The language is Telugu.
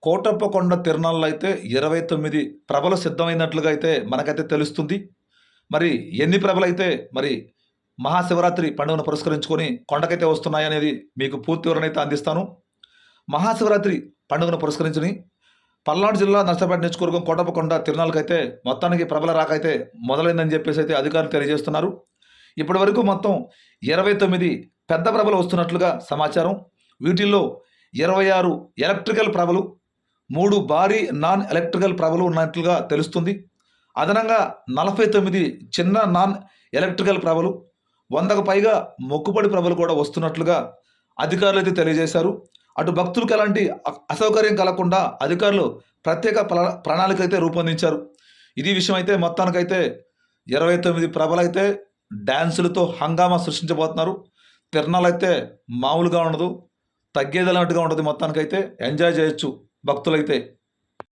కోటప్పకొండ తిరునాళ్ళలో అయితే 29 ప్రభలు సిద్ధమైనట్లుగా అయితే మనకైతే తెలుస్తుంది. మరి ఎన్ని ప్రభలైతే మరి మహాశివరాత్రి పండుగను పురస్కరించుకొని కొండకైతే వస్తున్నాయనేది మీకు పూర్తి వివరణ అయితే అందిస్తాను. మహాశివరాత్రి పండుగను పురస్కరించుకొని పల్నాడు జిల్లా నర్సరావుపేట నియోజకవర్గం కోటప్పకొండ తిరునాళ్ళకైతే మొత్తానికి ప్రభల రాక అయితే మొదలైందని చెప్పేసి అయితే అధికారులు తెలియజేస్తున్నారు. ఇప్పటి వరకు మొత్తం 29 పెద్ద ప్రభలు వస్తున్నట్లుగా సమాచారం. వీటిల్లో 26 ఎలక్ట్రికల్ ప్రభలు, 3 భారీ నాన్ ఎలక్ట్రికల్ ప్రభలు ఉన్నట్లుగా తెలుస్తుంది. అదనంగా 49 చిన్న నాన్ ఎలక్ట్రికల్ ప్రభలు, 100కు పైగా మొక్కుబడి ప్రభలు కూడా వస్తున్నట్లుగా అధికారులు అయితే తెలియజేశారు. అటు భక్తులకు ఎలాంటి అసౌకర్యం కలగకుండా అధికారులు ప్రత్యేక ప్రణాళిక అయితే రూపొందించారు. ఇది విషయం అయితే మొత్తానికైతే 29 ప్రభలైతే డ్యాన్సులతో హంగామా సృష్టించబోతున్నారు. తిరణాలైతే మామూలుగా ఉండదు, తగ్గేదన్నట్టుగా ఉండదు. మొత్తానికైతే ఎంజాయ్ చేయొచ్చు భక్తులైతే.